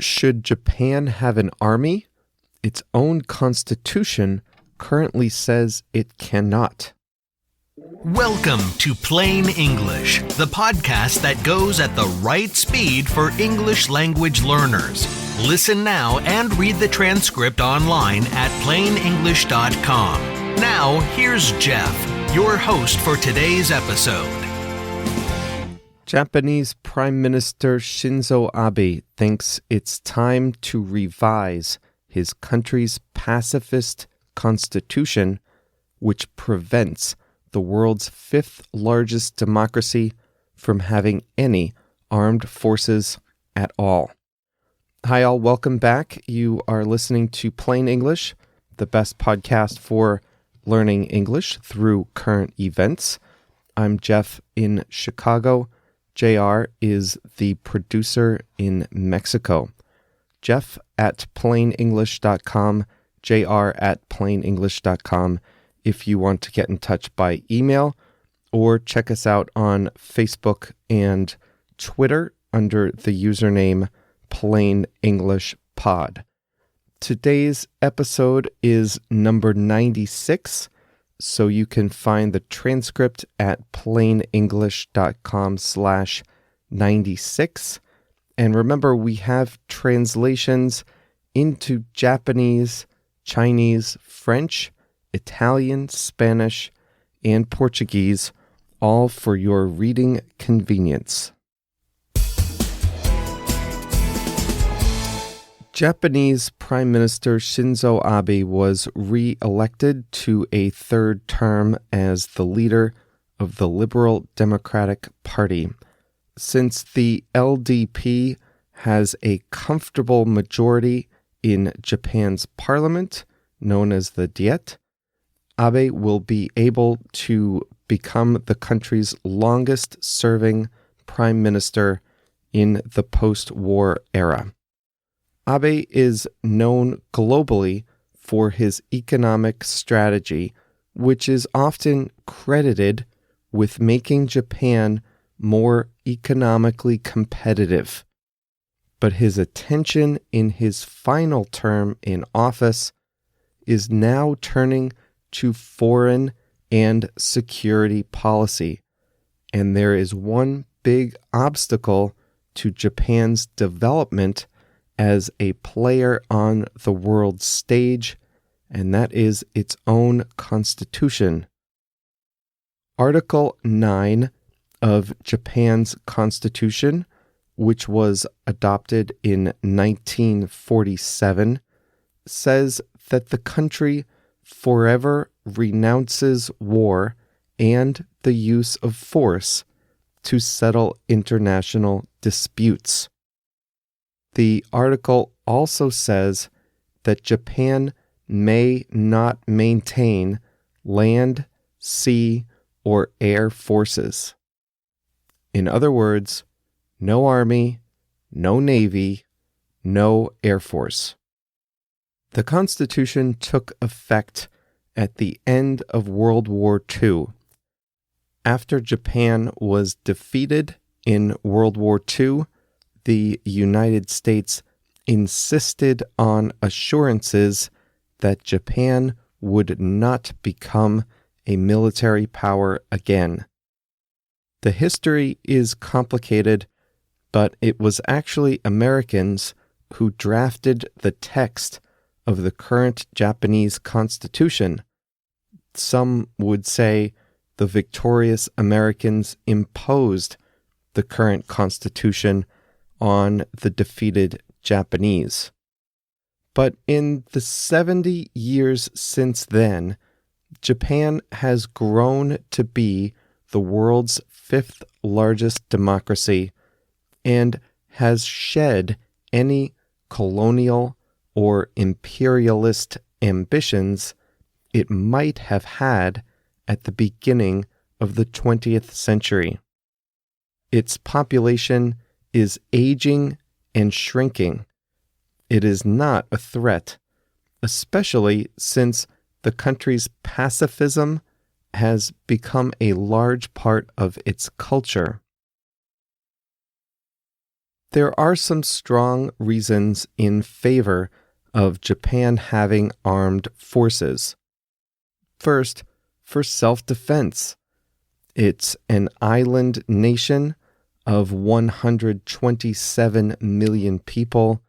Should Japan have an army? Its own constitution currently says it cannot. Welcome to Plain English, the podcast that goes at the right speed for English language learners. Listen now and read the transcript online at plainenglish.com. Now, here's Jeff, your host for today's episode. Japanese Prime Minister Shinzō Abe thinks it's time to revise his country's pacifist constitution, which prevents the world's fifth largest democracy from having any armed forces at all. Hi all, welcome back. You are listening to Plain English, the best podcast for learning English through current events. I'm Jeff in Chicago. JR is the producer in Mexico. Jeff at plainenglish.com, JR at plainenglish.com if you want to get in touch by email, or check us out on Facebook and Twitter under the username Plain English Pod. Today's episode is number 96. So you can find the transcript at plainenglish.com/96. And remember, we have translations into Japanese, Chinese, French, Italian, Spanish, and Portuguese, all for your reading convenience. Japanese Prime Minister Shinzō Abe was re-elected to a third term as the leader of the Liberal Democratic Party. Since the LDP has a comfortable majority in Japan's parliament, known as the Diet, Abe will be able to become the country's longest-serving prime minister in the post-war era. Abe is known globally for his economic strategy, which is often credited with making Japan more economically competitive. But his attention in his final term in office is now turning to foreign and security policy, and there is one big obstacle to Japan's development as a player on the world stage, and that is its own constitution. Article 9 of Japan's constitution, which was adopted in 1947, says that the country forever renounces war and the use of force to settle international disputes. The article also says that Japan may not maintain land, sea, or air forces. In other words, no army, no navy, no air force. The Constitution took effect at the end of World War II. After Japan was defeated in World War II, the United States insisted on assurances that Japan would not become a military power again. The history is complicated, but it was actually Americans who drafted the text of the current Japanese constitution. Some would say the victorious Americans imposed the current constitution on the defeated Japanese. But in the 70 years since then, Japan has grown to be the world's fifth largest democracy and has shed any colonial or imperialist ambitions it might have had at the beginning of the 20th century. Its population is aging and shrinking. It is not a threat, especially since the country's pacifism has become a large part of its culture. There are some strong reasons in favor of Japan having armed forces. First, for self-defense. It's an island nation of 127 million people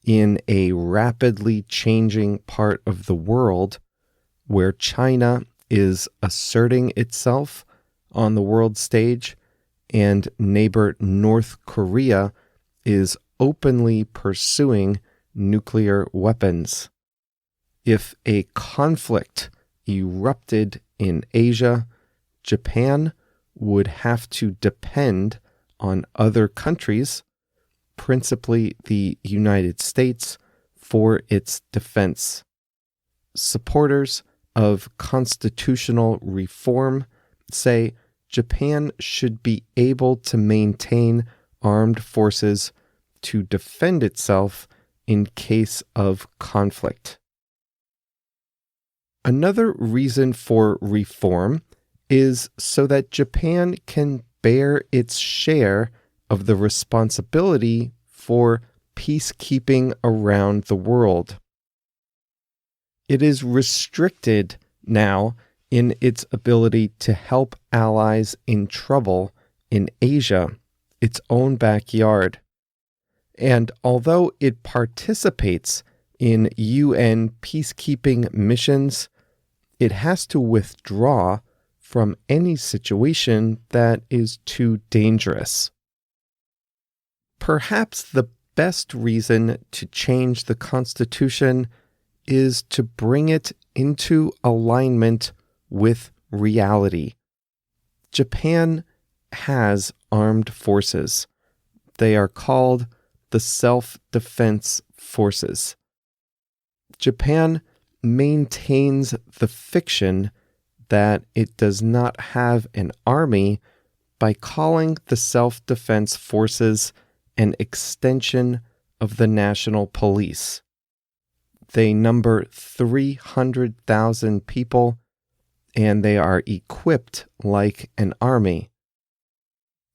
in a rapidly changing part of the world where China is asserting itself on the world stage and neighbor North Korea is openly pursuing nuclear weapons. If a conflict erupted in Asia, Japan would have to depend on other countries, principally the United States, for its defense. Supporters of constitutional reform say Japan should be able to maintain armed forces to defend itself in case of conflict. Another reason for reform is so that Japan can bear its share of the responsibility for peacekeeping around the world. It is restricted now in its ability to help allies in trouble in Asia, its own backyard. And although it participates in UN peacekeeping missions, it has to withdraw from any situation that is too dangerous. Perhaps the best reason to change the Constitution is to bring it into alignment with reality. Japan has armed forces. They are called the Self-Defense Forces. Japan maintains the fiction that it does not have an army by calling the self-defense forces an extension of the national police. They number 300,000 people, and they are equipped like an army.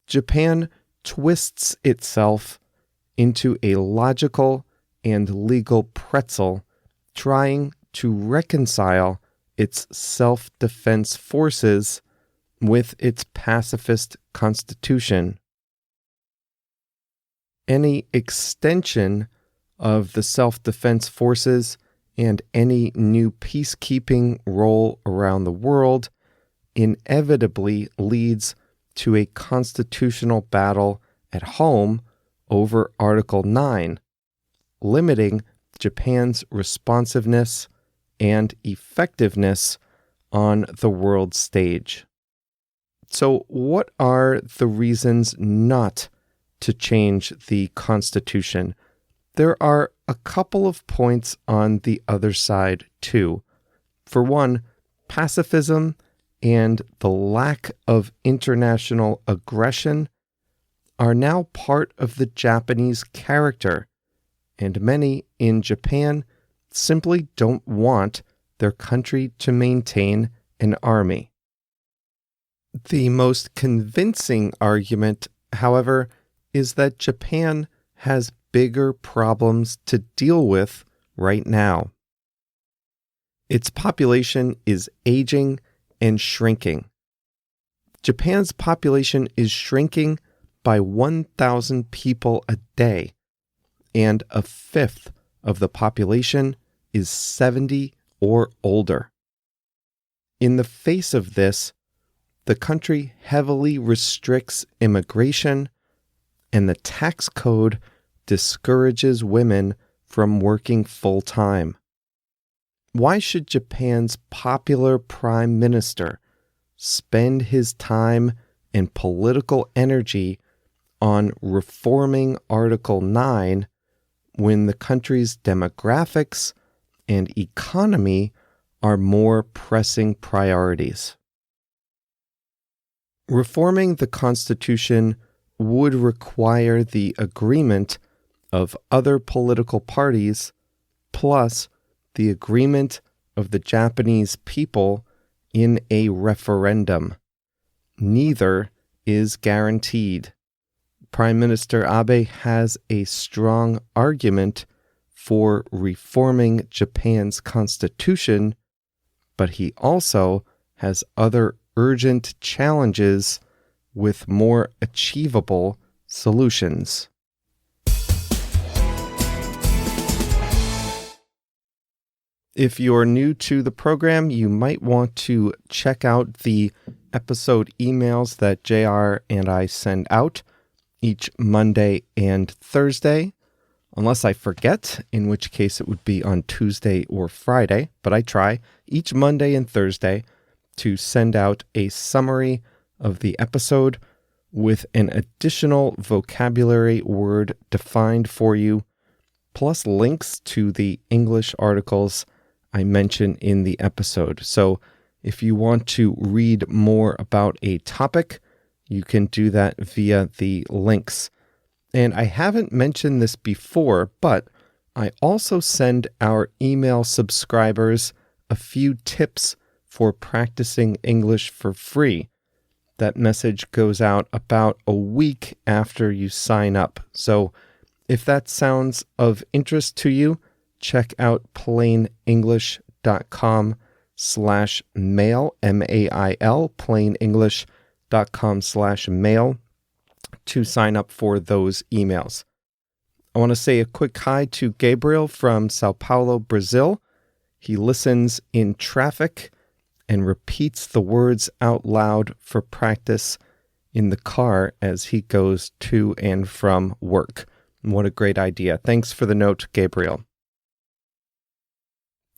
Japan twists itself into a logical and legal pretzel, trying to reconcile its self-defense forces with its pacifist constitution. Any extension of the self-defense forces and any new peacekeeping role around the world inevitably leads to a constitutional battle at home over Article 9, limiting Japan's responsiveness and effectiveness on the world stage. So, what are the reasons not to change the Constitution? There are a couple of points on the other side, too. For one, pacifism and the lack of international aggression are now part of the Japanese character, and many in Japan simply don't want their country to maintain an army. The most convincing argument, however, is that Japan has bigger problems to deal with right now. Its population is aging and shrinking. Japan's population is shrinking by 1,000 people a day, and a fifth of the population is 70 or older. In the face of this, the country heavily restricts immigration, and the tax code discourages women from working full-time. Why should Japan's popular prime minister spend his time and political energy on reforming Article 9 when the country's demographics and economy are more pressing priorities? Reforming the Constitution would require the agreement of other political parties, plus the agreement of the Japanese people in a referendum. Neither is guaranteed. Prime Minister Abe has a strong argument for reforming Japan's constitution, but he also has other urgent challenges with more achievable solutions. If you're new to the program, you might want to check out the episode emails that JR and I send out each Monday and Thursday, unless I forget, in which case it would be on Tuesday or Friday, but I try each Monday and Thursday to send out a summary of the episode with an additional vocabulary word defined for you, plus links to the English articles I mention in the episode. So if you want to read more about a topic, you can do that via the links. And I haven't mentioned this before, but I also send our email subscribers a few tips for practicing English for free. That message goes out about a week after you sign up. So if that sounds of interest to you, check out plainenglish.com/mail, M-A-I-L, plainenglish.com/mail to sign up for those emails. I want to say a quick hi to Gabriel from Sao Paulo, Brazil. He listens in traffic and repeats the words out loud for practice in the car as he goes to and from work. What a great idea. Thanks for the note, Gabriel.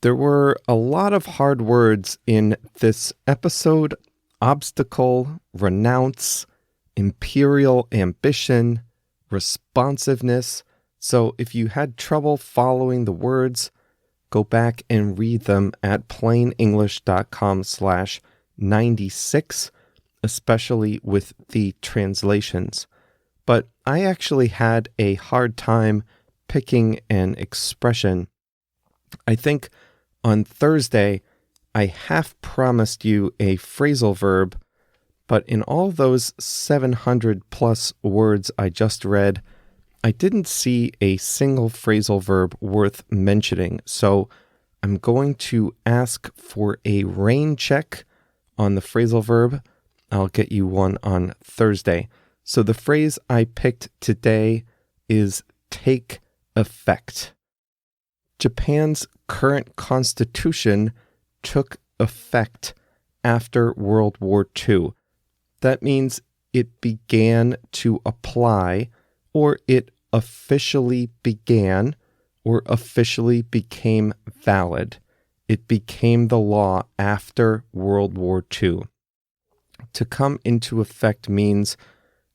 There were a lot of hard words in this episode: obstacle, renounce, imperial ambition, responsiveness. So if you had trouble following the words, go back and read them at plainenglish.com/96, especially with the translations. But I actually had a hard time picking an expression. I think on Thursday, I half promised you a phrasal verb, but in all those 700 plus words I just read, I didn't see a single phrasal verb worth mentioning. So I'm going to ask for a rain check on the phrasal verb. I'll get you one on Thursday. So the phrase I picked today is take effect. Japan's current constitution took effect after World War II. That means it began to apply, or it officially began, or officially became valid. It became the law after World War II. To come into effect means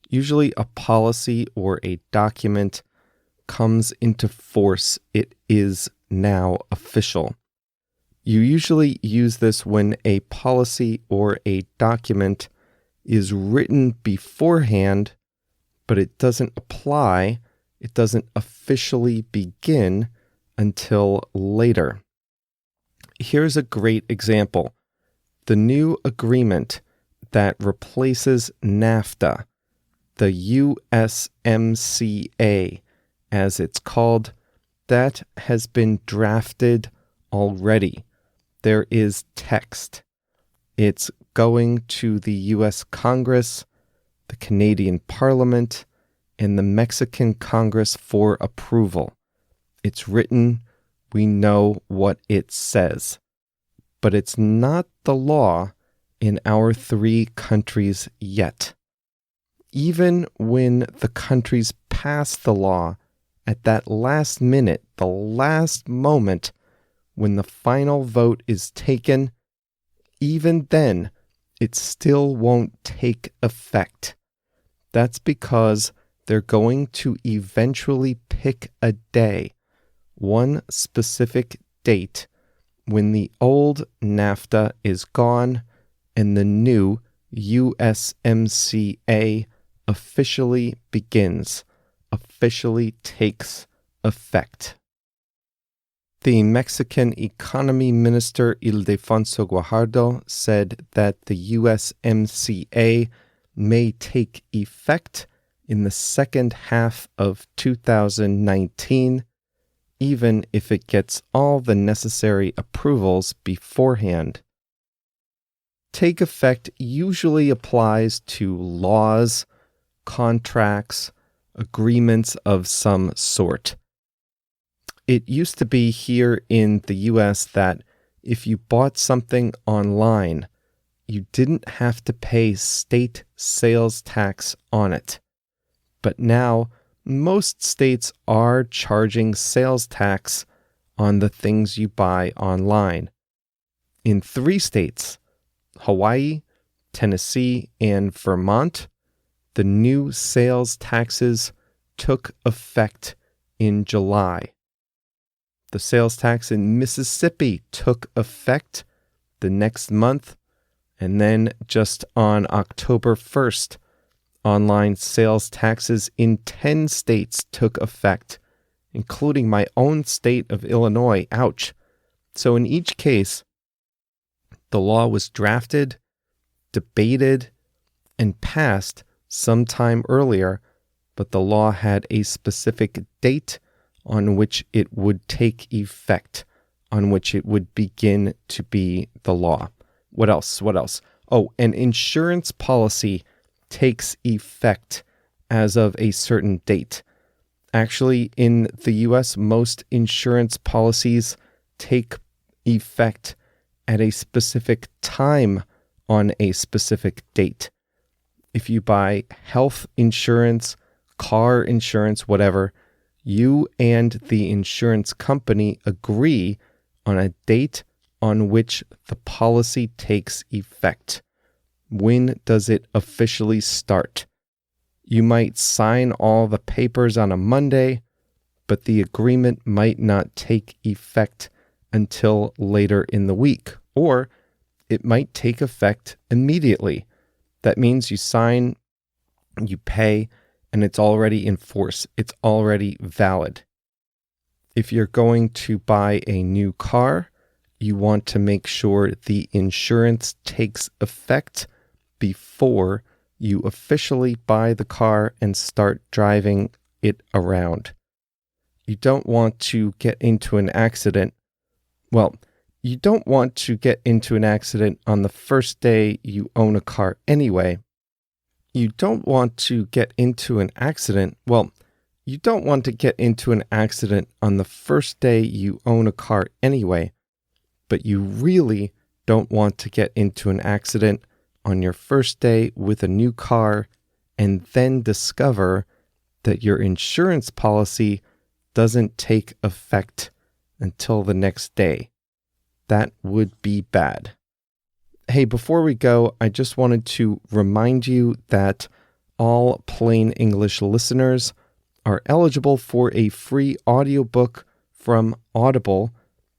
usually a policy or a document comes into force. It is now official. You usually use this when a policy or a document is written beforehand, but it doesn't apply, it doesn't officially begin until later. Here's a great example. The new agreement that replaces NAFTA, the USMCA, as it's called, that has been drafted already. There is text. It's going to the U.S. Congress, the Canadian Parliament, and the Mexican Congress for approval. It's written. We know what it says. But it's not the law in our three countries yet. Even when the countries pass the law, at that last minute, the last moment, when the final vote is taken, even then, it still won't take effect. That's because they're going to eventually pick a day, one specific date, when the old NAFTA is gone and the new USMCA officially begins, officially takes effect. The Mexican Economy Minister Ildefonso Guajardo said that the USMCA may take effect in the second half of 2019, even if it gets all the necessary approvals beforehand. Take effect usually applies to laws, contracts, agreements of some sort. It used to be here in the US that if you bought something online, you didn't have to pay state sales tax on it. But now, most states are charging sales tax on the things you buy online. In 3 states, Hawaii, Tennessee, and Vermont, the new sales taxes took effect in July. The sales tax in Mississippi took effect the next month, and then just on October 1st, online sales taxes in 10 states took effect, including my own state of Illinois. Ouch. So in each case, the law was drafted, debated, and passed sometime earlier, but the law had a specific date on which it would take effect, on which it would begin to be the law. What else? Oh, an insurance policy takes effect as of a certain date. Actually, in the US, most insurance policies take effect at a specific time on a specific date. If you buy health insurance, car insurance, whatever, you and the insurance company agree on a date on which the policy takes effect. When does it officially start? You might sign all the papers on a Monday, but the agreement might not take effect until later in the week, or it might take effect immediately. That means you sign, you pay, and it's already in force. It's already valid. If you're going to buy a new car, you want to make sure the insurance takes effect before you officially buy the car and start driving it around. You don't want to get into an accident. Well, you don't want to get into an accident on the first day you own a car anyway. You don't want to get into an accident. Well, you don't want to get into an accident on the first day you own a car anyway, but you really don't want to get into an accident on your first day with a new car and then discover that your insurance policy doesn't take effect until the next day. That would be bad. Hey, before we go, I just wanted to remind you that all Plain English listeners are eligible for a free audiobook from Audible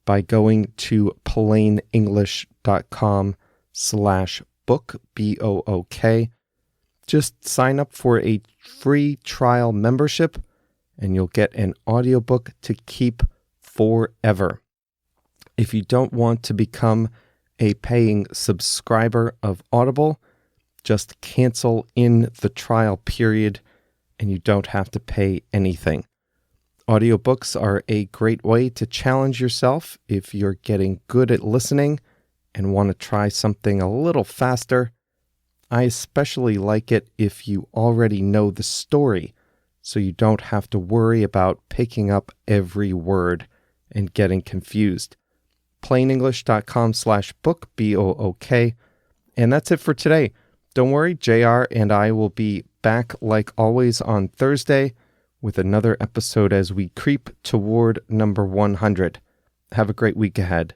by going to plainenglish.com/book, B-O-O-K. Just sign up for a free trial membership and you'll get an audiobook to keep forever. If you don't want to become a paying subscriber of Audible, just cancel in the trial period and you don't have to pay anything. Audiobooks are a great way to challenge yourself if you're getting good at listening and want to try something a little faster. I especially like it if you already know the story, so you don't have to worry about picking up every word and getting confused. plainenglish.com/book, B-O-O-K. And that's it for today. Don't worry, JR and I will be back like always on Thursday with another episode as we creep toward number 100. Have a great week ahead.